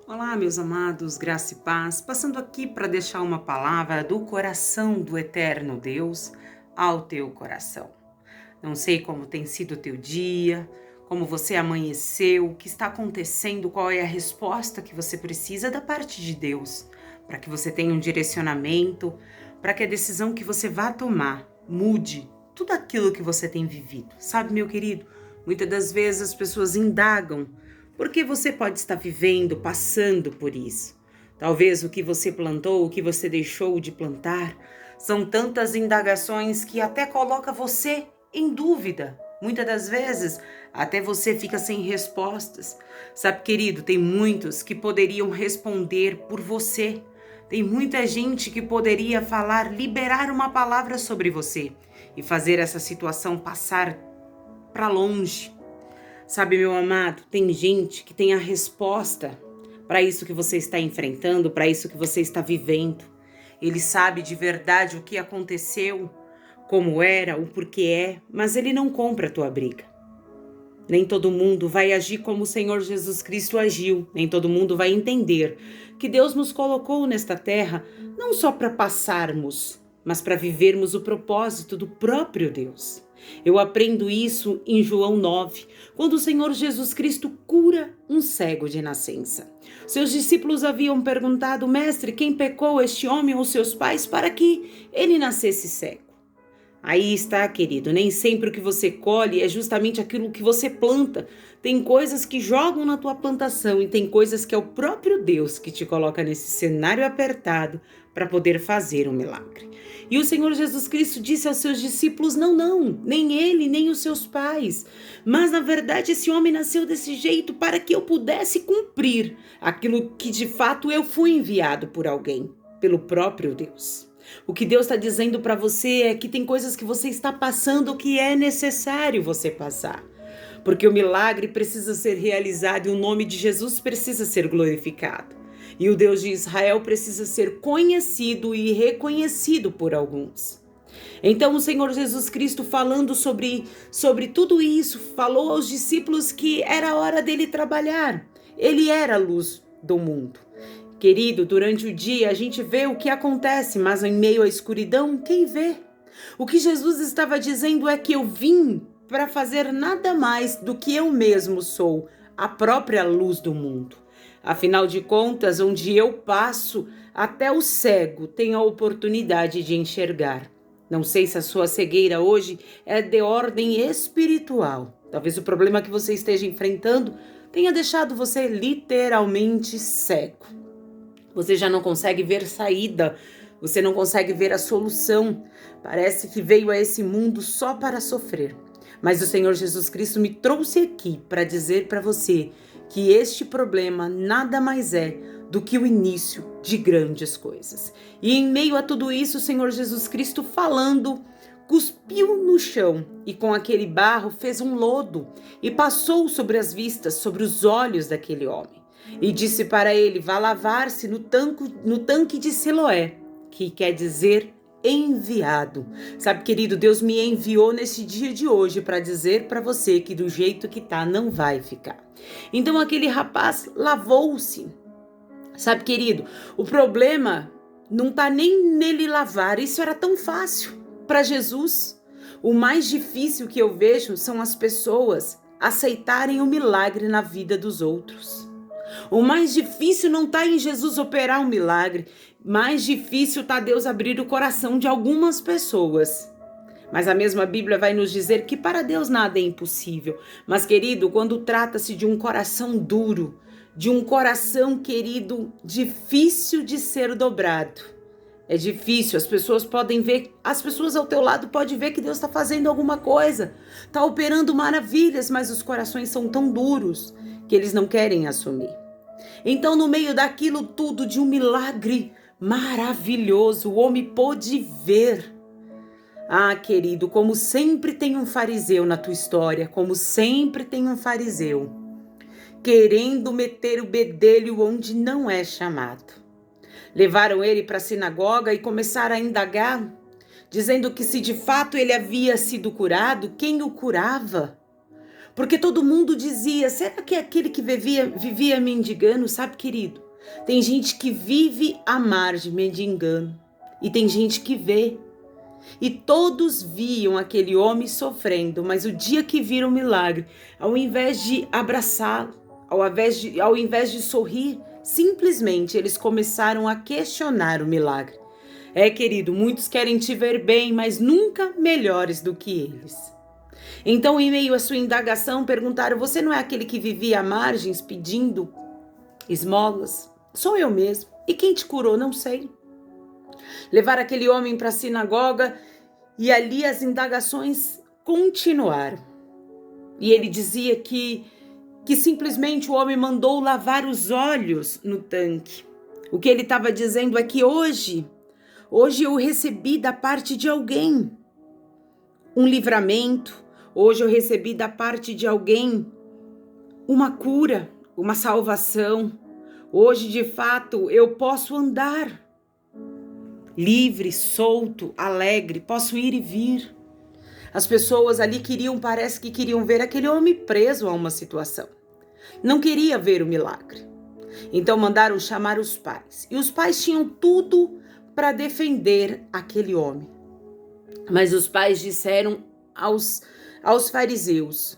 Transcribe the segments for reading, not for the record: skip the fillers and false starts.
Olá, meus amados, graça e paz, passando aqui para deixar uma palavra do coração do eterno Deus ao teu coração. Não sei como tem sido o teu dia, como você amanheceu, o que está acontecendo, qual é a resposta que você precisa da parte de Deus, para que você tenha um direcionamento, para que a decisão que você vá tomar mude tudo aquilo que você tem vivido. Sabe, meu querido, muitas das vezes as pessoas indagam porque você pode estar vivendo, passando por isso. Talvez o que você plantou, o que você deixou de plantar, são tantas indagações que até coloca você em dúvida. Muitas das vezes, até você fica sem respostas. Sabe, querido, tem muitos que poderiam responder por você. Tem muita gente que poderia falar, liberar uma palavra sobre você e fazer essa situação passar para longe. Sabe, meu amado, tem gente que tem a resposta para isso que você está enfrentando, para isso que você está vivendo. Ele sabe de verdade o que aconteceu, como era, o porquê é, mas ele não compra a tua briga. Nem todo mundo vai agir como o Senhor Jesus Cristo agiu, nem todo mundo vai entender que Deus nos colocou nesta terra não só para passarmos, mas para vivermos o propósito do próprio Deus. Eu aprendo isso em João 9, quando o Senhor Jesus Cristo cura um cego de nascença. Seus discípulos haviam perguntado: Mestre, quem pecou, este homem ou seus pais, para que ele nascesse cego? Aí está, querido, nem sempre o que você colhe é justamente aquilo que você planta. Tem coisas que jogam na tua plantação e tem coisas que é o próprio Deus que te coloca nesse cenário apertado para poder fazer um milagre. E o Senhor Jesus Cristo disse aos seus discípulos: não, não, nem ele, nem os seus pais. Mas na verdade esse homem nasceu desse jeito para que eu pudesse cumprir aquilo que de fato eu fui enviado por alguém, pelo próprio Deus. O que Deus está dizendo para você é que tem coisas que você está passando que é necessário você passar. Porque o milagre precisa ser realizado e o nome de Jesus precisa ser glorificado. E o Deus de Israel precisa ser conhecido e reconhecido por alguns. Então o Senhor Jesus Cristo, falando sobre tudo isso, falou aos discípulos que era hora dele trabalhar. Ele era a luz do mundo. Querido, durante o dia a gente vê o que acontece, mas em meio à escuridão, quem vê? O que Jesus estava dizendo é que eu vim para fazer nada mais do que eu mesmo sou, a própria luz do mundo. Afinal de contas, onde eu passo, até o cego tem a oportunidade de enxergar. Não sei se a sua cegueira hoje é de ordem espiritual. Talvez o problema que você esteja enfrentando tenha deixado você literalmente cego. Você já não consegue ver saída, você não consegue ver a solução. Parece que veio a esse mundo só para sofrer. Mas o Senhor Jesus Cristo me trouxe aqui para dizer para você que este problema nada mais é do que o início de grandes coisas. E em meio a tudo isso, o Senhor Jesus Cristo falando, cuspiu no chão e com aquele barro fez um lodo e passou sobre as vistas, sobre os olhos daquele homem. E disse para ele: vá lavar-se no tanque de Siloé, que quer dizer enviado. Sabe, querido, Deus me enviou nesse dia de hoje para dizer para você que do jeito que tá não vai ficar. Então aquele rapaz lavou-se. Sabe, querido, o problema não tá nem nele lavar, isso era tão fácil para Jesus. O mais difícil que eu vejo são as pessoas aceitarem o milagre na vida dos outros. O mais difícil não está em Jesus operar um milagre. Mais difícil está Deus abrir o coração de algumas pessoas. Mas a mesma Bíblia vai nos dizer que para Deus nada é impossível. Mas, querido, quando trata-se de um coração duro, de um coração, querido, difícil de ser dobrado. É difícil, as pessoas podem ver, as pessoas ao teu lado podem ver que Deus está fazendo alguma coisa, está operando maravilhas, mas os corações são tão duros que eles não querem assumir. Então, no meio daquilo tudo, de um milagre maravilhoso, o homem pôde ver. Ah, querido, como sempre tem um fariseu na tua história, como sempre tem um fariseu, querendo meter o bedelho onde não é chamado. Levaram ele para a sinagoga e começaram a indagar, dizendo que se de fato ele havia sido curado, quem o curava? Porque todo mundo dizia, será que é aquele que vivia mendigando? Sabe, querido? Tem gente que vive à margem mendigando e tem gente que vê. E todos viam aquele homem sofrendo, mas o dia que viram o milagre, ao invés de abraçá-lo, ao invés de sorrir, simplesmente eles começaram a questionar o milagre. Querido, muitos querem te ver bem, mas nunca melhores do que eles. Então, em meio à sua indagação, perguntaram: você não é aquele que vivia à margens pedindo esmolas? Sou eu mesmo. E quem te curou? Não sei. Levaram aquele homem para a sinagoga e ali as indagações continuaram. E ele dizia que simplesmente o homem mandou lavar os olhos no tanque. O que ele estava dizendo é que hoje eu recebi da parte de alguém um livramento. Hoje eu recebi da parte de alguém uma cura, uma salvação. Hoje, de fato, eu posso andar livre, solto, alegre, posso ir e vir. As pessoas ali parece que queriam ver aquele homem preso a uma situação. Não queria ver o milagre. Então mandaram chamar os pais. E os pais tinham tudo para defender aquele homem. Mas os pais disseram aos fariseus: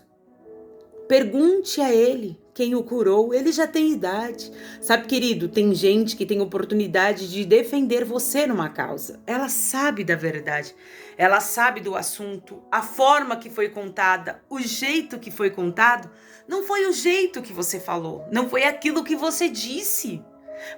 pergunte a ele quem o curou, ele já tem idade. Sabe, querido, tem gente que tem oportunidade de defender você numa causa. Ela sabe da verdade, ela sabe do assunto, a forma que foi contada, o jeito que foi contado. Não foi o jeito que você falou, não foi aquilo que você disse.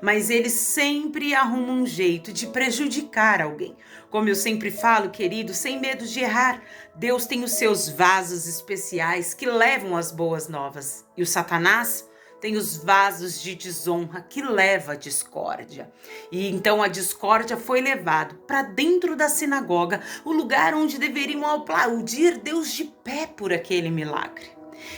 Mas eles sempre arrumam um jeito de prejudicar alguém. Como eu sempre falo, querido, sem medo de errar, Deus tem os seus vasos especiais que levam as boas novas. E o Satanás tem os vasos de desonra que leva a discórdia. E então a discórdia foi levado para dentro da sinagoga, o lugar onde deveriam aplaudir Deus de pé por aquele milagre.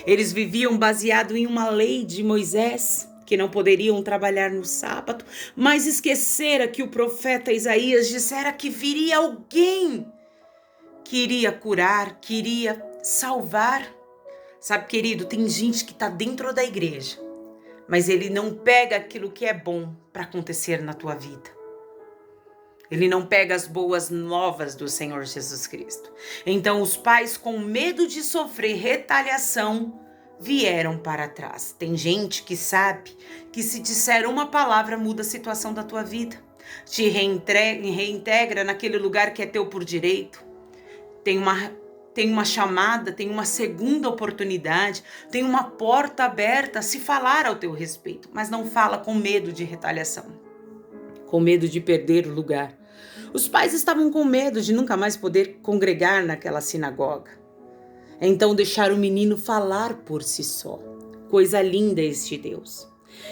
Eles viviam baseado em uma lei de Moisés, que não poderiam trabalhar no sábado, mas esquecera que o profeta Isaías dissera que viria alguém que iria curar, que iria salvar. Sabe, querido, tem gente que está dentro da igreja, mas ele não pega aquilo que é bom para acontecer na tua vida. Ele não pega as boas novas do Senhor Jesus Cristo. Então os pais, com medo de sofrer retaliação, vieram para trás. Tem gente que sabe que se disser uma palavra muda a situação da tua vida. Te reintegra naquele lugar que é teu por direito. Tem uma chamada, tem uma segunda oportunidade, tem uma porta aberta a se falar ao teu respeito, mas não fala com medo de retaliação, com medo de perder o lugar. Os pais estavam com medo de nunca mais poder congregar naquela sinagoga. Então deixaram o menino falar por si só. Coisa linda este Deus.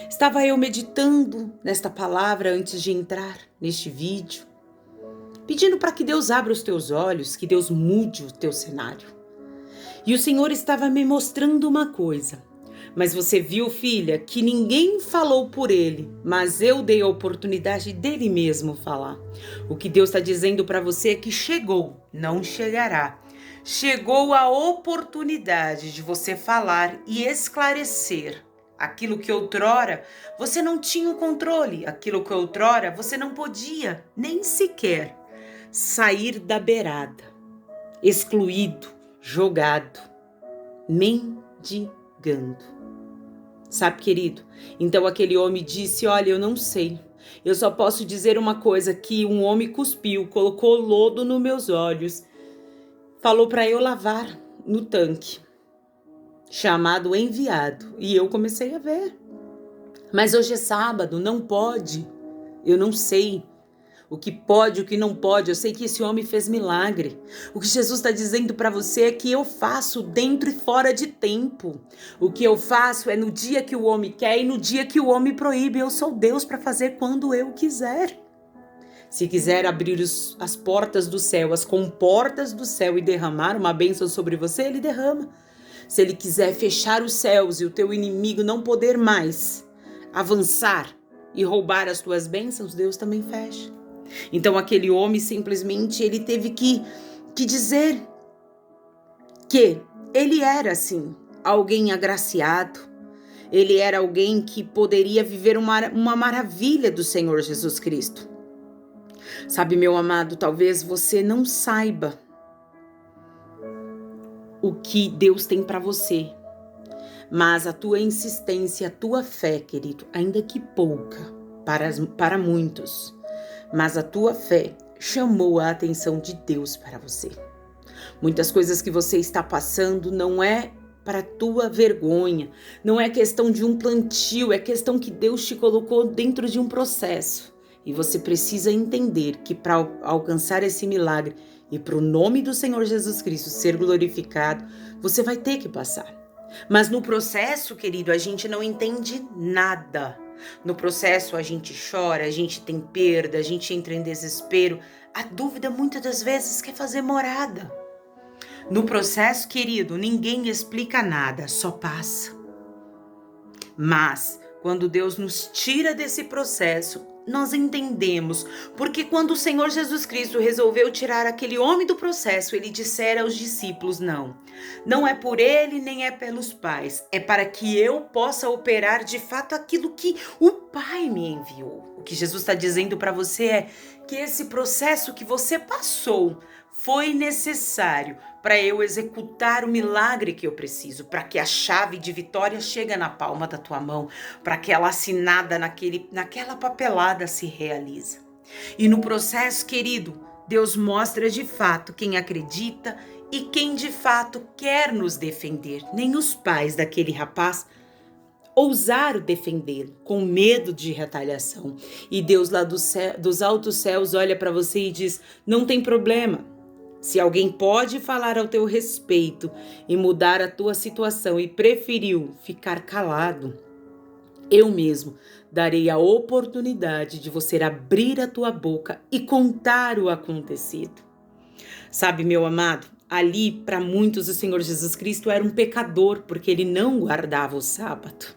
Estava eu meditando nesta palavra antes de entrar neste vídeo, pedindo para que Deus abra os teus olhos, que Deus mude o teu cenário. E o Senhor estava me mostrando uma coisa. Mas você viu, filha, que ninguém falou por ele, mas eu dei a oportunidade dele mesmo falar. O que Deus está dizendo para você é que chegou, não chegará. Chegou a oportunidade de você falar e esclarecer aquilo que outrora você não tinha o controle, aquilo que outrora você não podia nem sequer sair da beirada, excluído, jogado, mendigando. Sabe, querido? Então aquele homem disse: olha, eu não sei. Eu só posso dizer uma coisa, que um homem cuspiu, colocou lodo nos meus olhos, falou para eu lavar no tanque, chamado enviado. E eu comecei a ver. Mas hoje é sábado, não pode. Eu não sei o que pode, o que não pode. Eu sei que esse homem fez milagre. O que Jesus está dizendo para você é que eu faço dentro e fora de tempo. O que eu faço é no dia que o homem quer e no dia que o homem proíbe. Eu sou Deus para fazer quando eu quiser. Se quiser abrir as portas do céu, as comportas do céu e derramar uma bênção sobre você, ele derrama. Se ele quiser fechar os céus e o teu inimigo não poder mais avançar e roubar as tuas bênçãos, Deus também fecha. Então aquele homem simplesmente ele teve que dizer que ele era assim. alguém agraciado. Ele era alguém que poderia viver uma maravilha do Senhor Jesus Cristo. Sabe, meu amado, talvez você não saiba o que Deus tem para você, mas a tua insistência, a tua fé, querido, ainda que pouca para muitos, mas a tua fé chamou a atenção de Deus para você. Muitas coisas que você está passando não é para tua vergonha, não é questão de um plantio, é questão que Deus te colocou dentro de um processo. E você precisa entender que para alcançar esse milagre e para o nome do Senhor Jesus Cristo ser glorificado, você vai ter que passar. Mas no processo, querido, a gente não entende nada. No processo a gente chora, a gente tem perda, a gente entra em desespero. A dúvida muitas das vezes quer fazer morada. No processo, querido, ninguém explica nada, só passa. Mas quando Deus nos tira desse processo, nós entendemos, porque quando o Senhor Jesus Cristo resolveu tirar aquele homem do processo, ele dissera aos discípulos, não é por ele nem é pelos pais, é para que eu possa operar de fato aquilo que o Pai me enviou. O que Jesus está dizendo para você é que esse processo que você passou foi necessário para eu executar o milagre que eu preciso, para que a chave de vitória chegue na palma da tua mão, para que ela assinada naquela papelada se realize. E no processo, querido, Deus mostra de fato quem acredita e quem de fato quer nos defender. Nem os pais daquele rapaz ousaram defendê-lo, com medo de retaliação. E Deus lá dos altos céus olha para você e diz, não tem problema. Se alguém pode falar ao teu respeito e mudar a tua situação e preferiu ficar calado, eu mesmo darei a oportunidade de você abrir a tua boca e contar o acontecido. Sabe, meu amado, ali para muitos o Senhor Jesus Cristo era um pecador porque ele não guardava o sábado.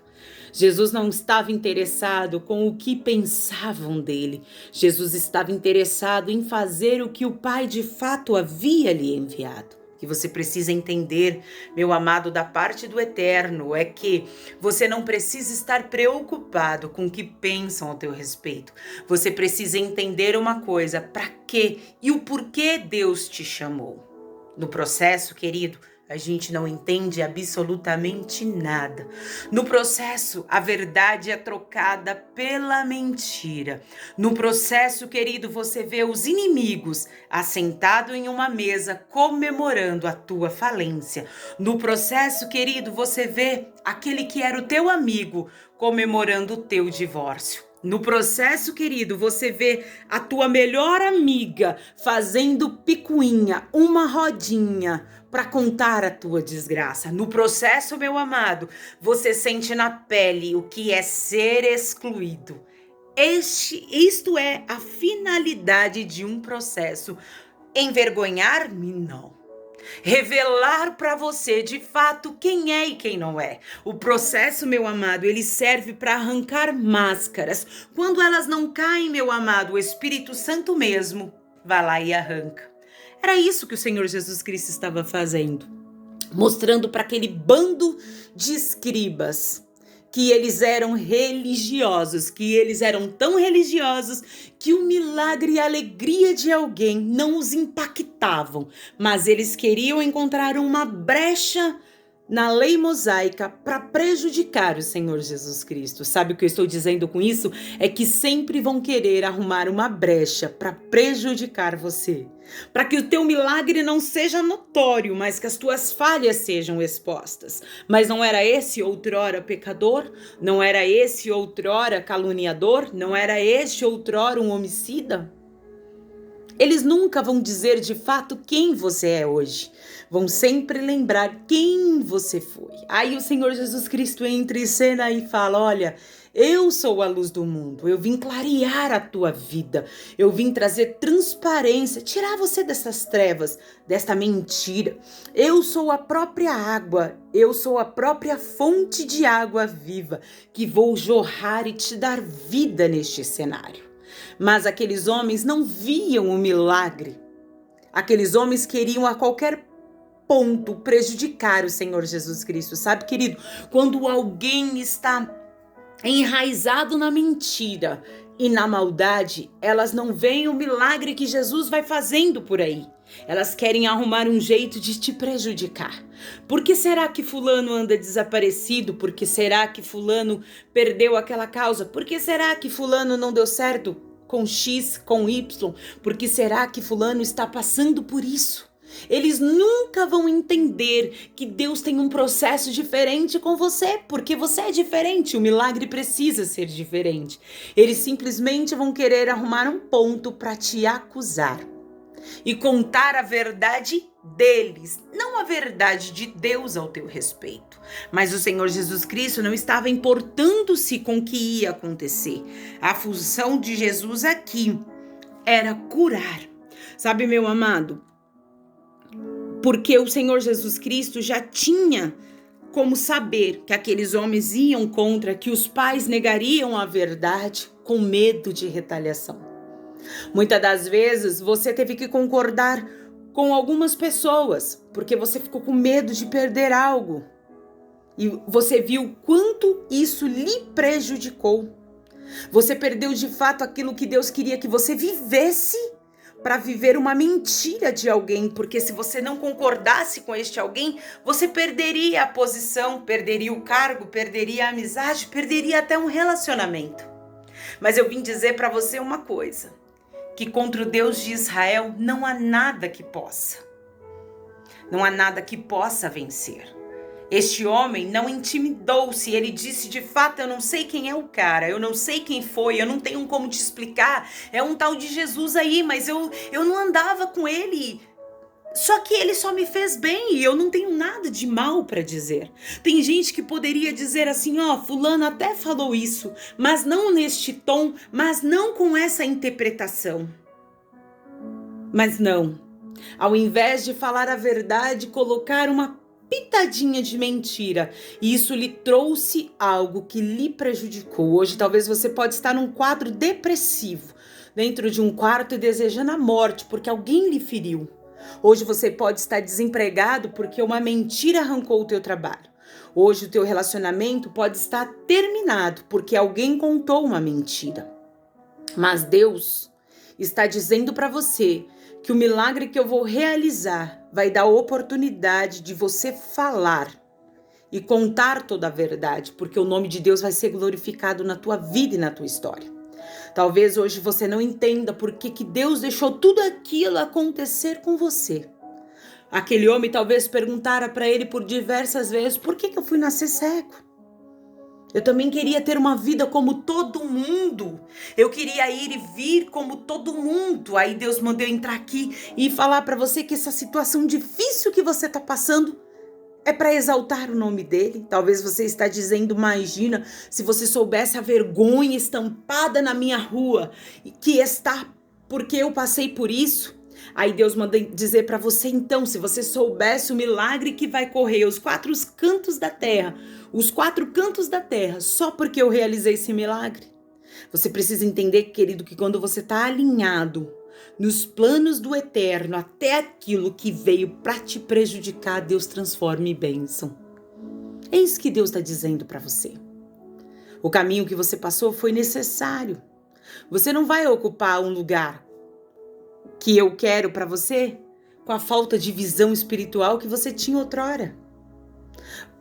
Jesus não estava interessado com o que pensavam dele. Jesus estava interessado em fazer o que o Pai de fato havia lhe enviado. O que você precisa entender, meu amado, da parte do Eterno, é que você não precisa estar preocupado com o que pensam ao teu respeito. Você precisa entender uma coisa, para quê e o porquê Deus te chamou. No processo, querido, a gente não entende absolutamente nada. No processo, a verdade é trocada pela mentira. No processo, querido, você vê os inimigos assentados em uma mesa comemorando a tua falência. No processo, querido, você vê aquele que era o teu amigo comemorando o teu divórcio. No processo, querido, você vê a tua melhor amiga fazendo picuinha, uma rodinha para contar a tua desgraça. No processo, meu amado, você sente na pele o que é ser excluído. Isto é a finalidade de um processo. Envergonhar-me, não. Revelar para você de fato quem é e quem não é. O processo, meu amado, ele serve para arrancar máscaras. Quando elas não caem, meu amado, o Espírito Santo mesmo vai lá e arranca. Era isso que o Senhor Jesus Cristo estava fazendo, mostrando para aquele bando de escribas que eles eram religiosos, que eles eram tão religiosos que o milagre e a alegria de alguém não os impactavam, mas eles queriam encontrar uma brecha na lei mosaica para prejudicar o Senhor Jesus Cristo. Sabe o que eu estou dizendo com isso? É que sempre vão querer arrumar uma brecha para prejudicar você, para que o teu milagre não seja notório, mas que as tuas falhas sejam expostas. Mas não era esse outrora pecador? Não era esse outrora caluniador? Não era este outrora um homicida? Eles nunca vão dizer de fato quem você é hoje. Vão sempre lembrar quem você foi. Aí o Senhor Jesus Cristo entra em cena e fala, olha, eu sou a luz do mundo, eu vim clarear a tua vida, eu vim trazer transparência, tirar você dessas trevas, desta mentira. Eu sou a própria água, eu sou a própria fonte de água viva que vou jorrar e te dar vida neste cenário. Mas aqueles homens não viam o milagre. Aqueles homens queriam a qualquer ponto prejudicar o Senhor Jesus Cristo, sabe, querido? Quando alguém está enraizado na mentira e na maldade, elas não veem o milagre que Jesus vai fazendo por aí. Elas querem arrumar um jeito de te prejudicar. Por que será que fulano anda desaparecido? Por que será que fulano perdeu aquela causa? Por que será que fulano não deu certo com X, com Y? Por que será que fulano está passando por isso? Eles nunca vão entender que Deus tem um processo diferente com você, porque você é diferente, o milagre precisa ser diferente. Eles simplesmente vão querer arrumar um ponto para te acusar e contar a verdade deles, não a verdade de Deus ao teu respeito. Mas o Senhor Jesus Cristo não estava importando-se com o que ia acontecer. A função de Jesus aqui era curar. Sabe, meu amado? Porque o Senhor Jesus Cristo já tinha como saber que aqueles homens iam contra, que os pais negariam a verdade com medo de retaliação. Muitas das vezes você teve que concordar com algumas pessoas, porque você ficou com medo de perder algo. E você viu quanto isso lhe prejudicou. Você perdeu de fato aquilo que Deus queria que você vivesse, para viver uma mentira de alguém, porque se você não concordasse com este alguém, você perderia a posição, perderia o cargo, perderia a amizade, perderia até um relacionamento. Mas eu vim dizer para você uma coisa, que contra o Deus de Israel não há nada que possa. Não há nada que possa vencer. Este homem não intimidou-se, ele disse, de fato, eu não sei quem é o cara, eu não sei quem foi, eu não tenho como te explicar, é um tal de Jesus aí, mas eu não andava com ele, só que ele só me fez bem e eu não tenho nada de mal para dizer. Tem gente que poderia dizer assim, fulano até falou isso, mas não neste tom, mas não com essa interpretação. Mas não, ao invés de falar a verdade, colocar uma pitadinha de mentira, e isso lhe trouxe algo que lhe prejudicou. Hoje talvez você pode estar num quadro depressivo, dentro de um quarto e desejando a morte porque alguém lhe feriu. Hoje você pode estar desempregado porque uma mentira arrancou o teu trabalho. Hoje o teu relacionamento pode estar terminado porque alguém contou uma mentira. Mas Deus está dizendo para você que o milagre que eu vou realizar vai dar a oportunidade de você falar e contar toda a verdade, porque o nome de Deus vai ser glorificado na tua vida e na tua história. Talvez hoje você não entenda por que Deus deixou tudo aquilo acontecer com você. Aquele homem talvez perguntara para ele por diversas vezes, por que eu fui nascer cego? Eu também queria ter uma vida como todo mundo. Eu queria ir e vir como todo mundo. Aí Deus mandou eu entrar aqui e falar para você que essa situação difícil que você está passando é para exaltar o nome dele. Talvez você está dizendo, imagina, se você soubesse a vergonha estampada na minha rua, que está porque eu passei por isso. Aí Deus manda dizer para você, então, se você soubesse o milagre que vai correr os 4 cantos da terra, só porque eu realizei esse milagre. Você precisa entender, querido, que quando você está alinhado nos planos do eterno, até aquilo que veio para te prejudicar, Deus transforma em bênção. É isso que Deus está dizendo para você. O caminho que você passou foi necessário. Você não vai ocupar um lugar que eu quero para você com a falta de visão espiritual que você tinha outrora.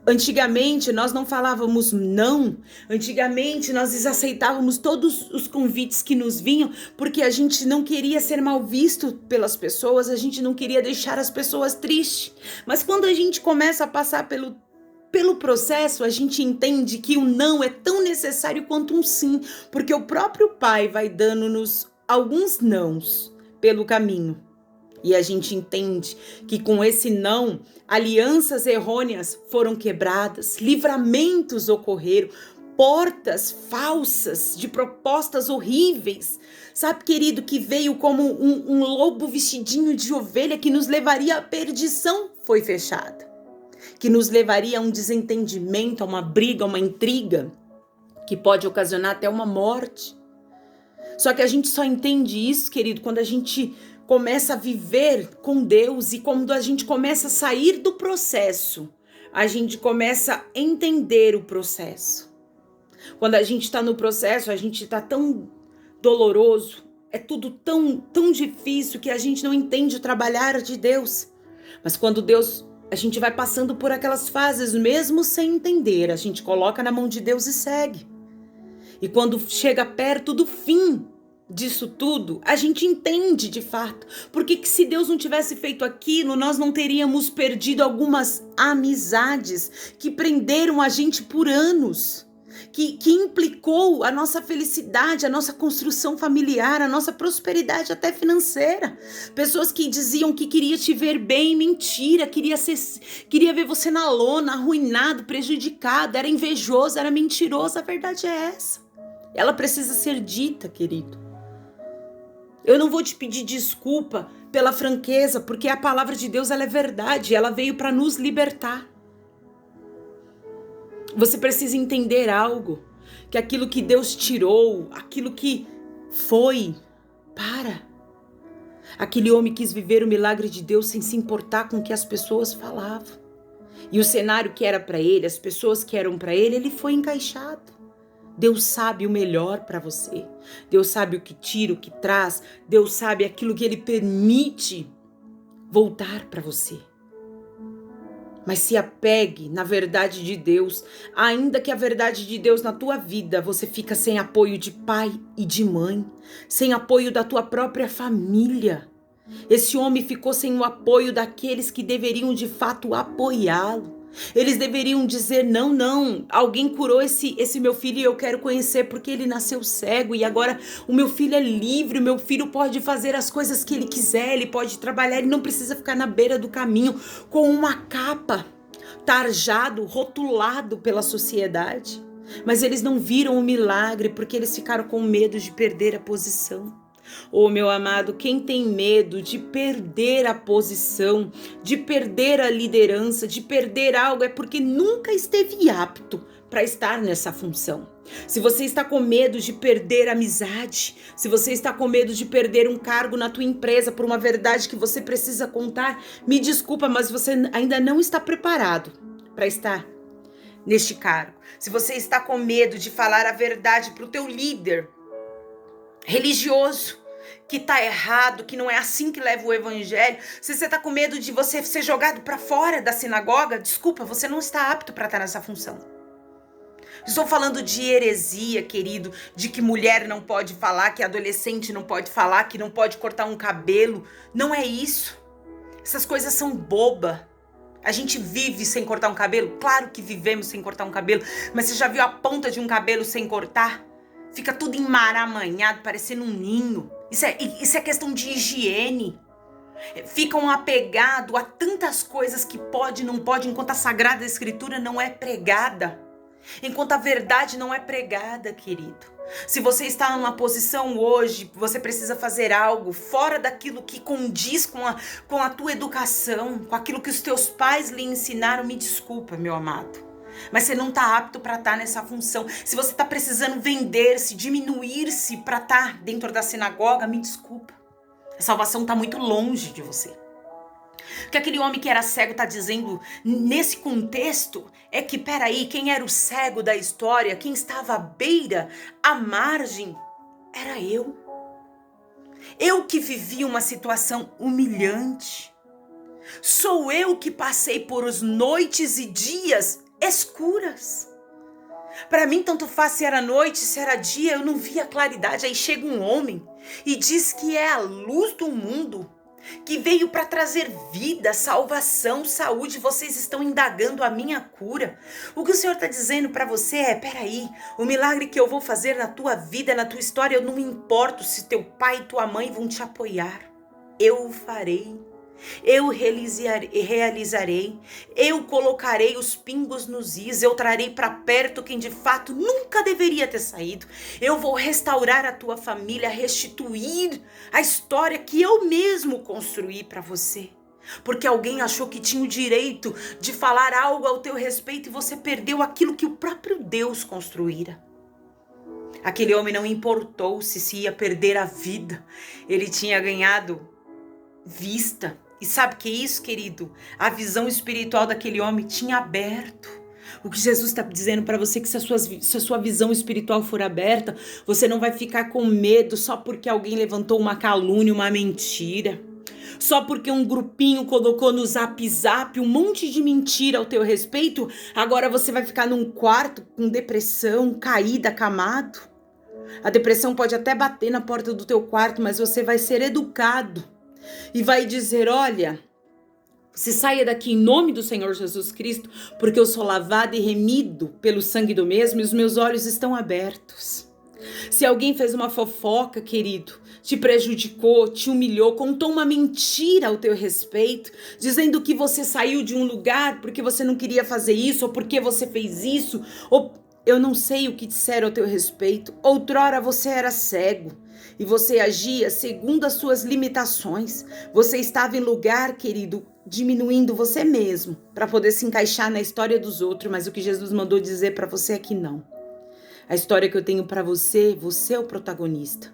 Antigamente nós não falávamos não, antigamente nós desaceitávamos todos os convites que nos vinham porque a gente não queria ser mal visto pelas pessoas, a gente não queria deixar as pessoas tristes. Mas quando a gente começa a passar pelo processo, a gente entende que o não é tão necessário quanto um sim, porque o próprio Pai vai dando-nos alguns nãos pelo caminho. E a gente entende que com esse não, alianças errôneas foram quebradas, livramentos ocorreram, portas falsas de propostas horríveis. Sabe, querido, que veio como um lobo vestidinho de ovelha que nos levaria à perdição, foi fechada. Que nos levaria a um desentendimento, a uma briga, a uma intriga, que pode ocasionar até uma morte. Só que a gente só entende isso, querido, quando a gente começa a viver com Deus e quando a gente começa a sair do processo, a gente começa a entender o processo. Quando a gente está no processo, a gente está tão doloroso, é tudo tão difícil que a gente não entende o trabalhar de Deus. Mas quando Deus, a gente vai passando por aquelas fases, mesmo sem entender, a gente coloca na mão de Deus e segue. E quando chega perto do fim disso tudo, a gente entende de fato. Porque que se Deus não tivesse feito aquilo, nós não teríamos perdido algumas amizades que prenderam a gente por anos. Que implicou a nossa felicidade, a nossa construção familiar, a nossa prosperidade até financeira. Pessoas que diziam que queria te ver bem, mentira, queria ver você na lona, arruinado, prejudicado, era invejoso, era mentiroso. A verdade é essa. Ela precisa ser dita, querido. Eu não vou te pedir desculpa pela franqueza, porque a palavra de Deus ela é verdade, ela veio para nos libertar. Você precisa entender algo, que aquilo que Deus tirou, aquilo que foi, para. Aquele homem quis viver o milagre de Deus sem se importar com o que as pessoas falavam. E o cenário que era para ele, as pessoas que eram para ele foi encaixado. Deus sabe o melhor para você. Deus sabe o que tira, o que traz. Deus sabe aquilo que ele permite voltar para você. Mas se apegue na verdade de Deus, ainda que a verdade de Deus na tua vida, você fica sem apoio de pai e de mãe, sem apoio da tua própria família. Esse homem ficou sem o apoio daqueles que deveriam de fato apoiá-lo. Eles deveriam dizer, não, alguém curou esse meu filho e eu quero conhecer porque ele nasceu cego e agora o meu filho é livre, o meu filho pode fazer as coisas que ele quiser, ele pode trabalhar, ele não precisa ficar na beira do caminho com uma capa, tarjado, rotulado pela sociedade. Mas eles não viram o milagre porque eles ficaram com medo de perder a posição. Oh, meu amado, quem tem medo de perder a posição, de perder a liderança, de perder algo, é porque nunca esteve apto para estar nessa função. Se você está com medo de perder amizade, se você está com medo de perder um cargo na tua empresa por uma verdade que você precisa contar, me desculpa, mas você ainda não está preparado para estar neste cargo. Se você está com medo de falar a verdade para o teu líder religioso, que tá errado, que não é assim que leva o evangelho, se você tá com medo de você ser jogado para fora da sinagoga, desculpa, você não está apto para estar nessa função. Estou falando de heresia, querido, de que mulher não pode falar, que adolescente não pode falar, que não pode cortar um cabelo. Não é isso. Essas coisas são boba. A gente vive sem cortar um cabelo? Claro que vivemos sem cortar um cabelo, mas você já viu a ponta de um cabelo sem cortar? Fica tudo emaranhado, parecendo um ninho. Isso é questão de higiene. Ficam apegados a tantas coisas que pode e não pode, enquanto a Sagrada Escritura não é pregada. Enquanto a verdade não é pregada, querido. Se você está numa posição hoje, você precisa fazer algo fora daquilo que condiz com a tua educação, com aquilo que os teus pais lhe ensinaram, me desculpa, meu amado. Mas você não está apto para estar nessa função. Se você está precisando vender-se, diminuir-se para estar dentro da sinagoga, me desculpa. A salvação está muito longe de você. O que aquele homem que era cego está dizendo nesse contexto é que, peraí, quem era o cego da história, quem estava à beira, à margem, era eu. Eu que vivi uma situação humilhante. Sou eu que passei por os noites e dias escuras. Para mim, tanto faz se era noite, se era dia, eu não via claridade. Aí chega um homem e diz que é a luz do mundo, que veio para trazer vida, salvação, saúde. Vocês estão indagando a minha cura. O que o Senhor está dizendo para você é, peraí, o milagre que eu vou fazer na tua vida, na tua história, eu não me importo se teu pai e tua mãe vão te apoiar. Eu o farei. Eu realizarei, eu colocarei os pingos nos is, eu trarei para perto quem de fato nunca deveria ter saído. Eu vou restaurar a tua família, restituir a história que eu mesmo construí para você. Porque alguém achou que tinha o direito de falar algo ao teu respeito e você perdeu aquilo que o próprio Deus construíra. Aquele homem não importou se ia perder a vida, ele tinha ganhado vista. E sabe o que é isso, querido? A visão espiritual daquele homem tinha aberto. O que Jesus está dizendo para você é que se a sua visão espiritual for aberta, você não vai ficar com medo só porque alguém levantou uma calúnia, uma mentira. Só porque um grupinho colocou no Zap Zap um monte de mentira ao teu respeito, agora você vai ficar num quarto com depressão, caída, acamado. A depressão pode até bater na porta do teu quarto, mas você vai ser educado e vai dizer: olha, você saia daqui em nome do Senhor Jesus Cristo, porque eu sou lavado e remido pelo sangue do mesmo e os meus olhos estão abertos. Se alguém fez uma fofoca, querido, te prejudicou, te humilhou, contou uma mentira ao teu respeito, dizendo que você saiu de um lugar porque você não queria fazer isso, ou porque você fez isso, ou eu não sei o que disseram ao teu respeito. Outrora você era cego e você agia segundo as suas limitações. Você estava em lugar, querido, diminuindo você mesmo para poder se encaixar na história dos outros, mas o que Jesus mandou dizer para você é que não. A história que eu tenho para você, você é o protagonista.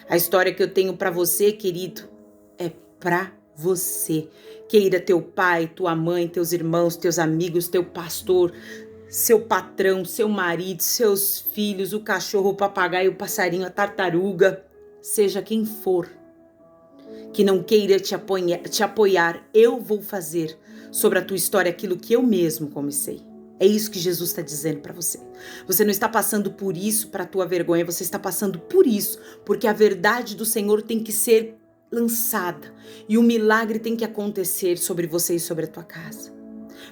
A história que eu tenho para você, querido, é para você. Queira teu pai, tua mãe, teus irmãos, teus amigos, teu pastor, seu patrão, seu marido, seus filhos, o cachorro, o papagaio, o passarinho, a tartaruga, seja quem for, que não queira te apoiar, eu vou fazer sobre a tua história aquilo que eu mesmo comecei. É isso que Jesus está dizendo para você. Você não está passando por isso para a tua vergonha, você está passando por isso porque a verdade do Senhor tem que ser lançada e o milagre tem que acontecer sobre você e sobre a tua casa.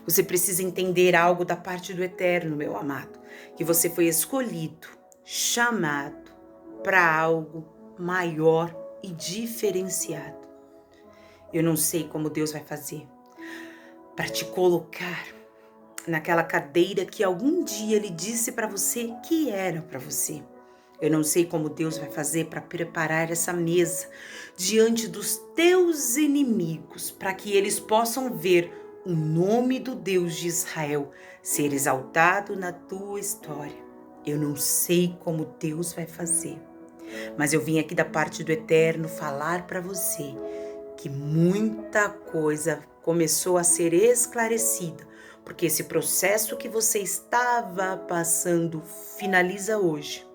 Você precisa entender algo da parte do Eterno, meu amado, que você foi escolhido, chamado para algo maior e diferenciado. Eu não sei como Deus vai fazer para te colocar naquela cadeira que algum dia Ele disse para você que era para você. Eu não sei como Deus vai fazer para preparar essa mesa diante dos teus inimigos, para que eles possam ver o nome do Deus de Israel ser exaltado na tua história. Eu não sei como Deus vai fazer, mas eu vim aqui da parte do Eterno falar para você que muita coisa começou a ser esclarecida, porque esse processo que você estava passando finaliza hoje.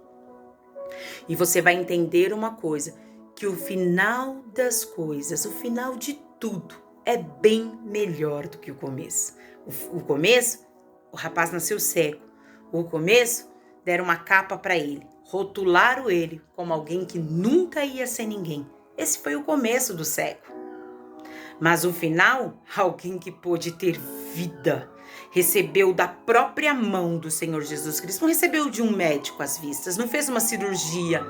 E você vai entender uma coisa, que o final das coisas, o final de tudo, é bem melhor do que o começo. O começo, o rapaz nasceu cego. O começo, deram uma capa para ele, rotularam ele como alguém que nunca ia ser ninguém. Esse foi o começo do cego. Mas o final, alguém que pôde ter vida, recebeu da própria mão do Senhor Jesus Cristo, não recebeu de um médico às vistas, não fez uma cirurgia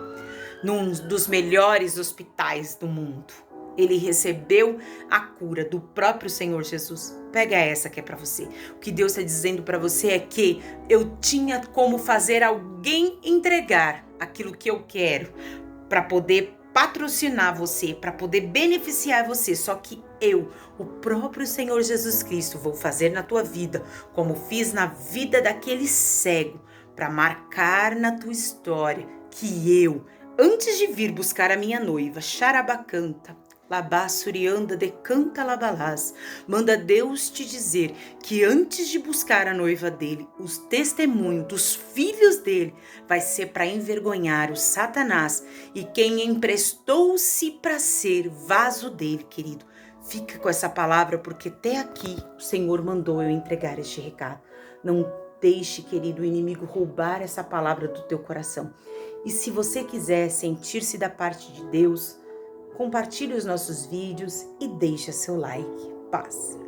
num dos melhores hospitais do mundo. Ele recebeu a cura do próprio Senhor Jesus. Pega essa que é para você. O que Deus está dizendo para você é que eu tinha como fazer alguém entregar aquilo que eu quero para poder patrocinar você, para poder beneficiar você. Só que eu, o próprio Senhor Jesus Cristo, vou fazer na tua vida como fiz na vida daquele cego, para marcar na tua história que eu, antes de vir buscar a minha noiva, Xarabacanta, Labassurianda decanta labalás, manda Deus te dizer que antes de buscar a noiva dele, os testemunhos dos filhos dele vai ser para envergonhar o Satanás e quem emprestou-se para ser vaso dele, querido. Fica com essa palavra porque até aqui o Senhor mandou eu entregar este recado. Não deixe, querido, o inimigo roubar essa palavra do teu coração. E se você quiser sentir-se da parte de Deus, compartilhe os nossos vídeos e deixa seu like. Paz.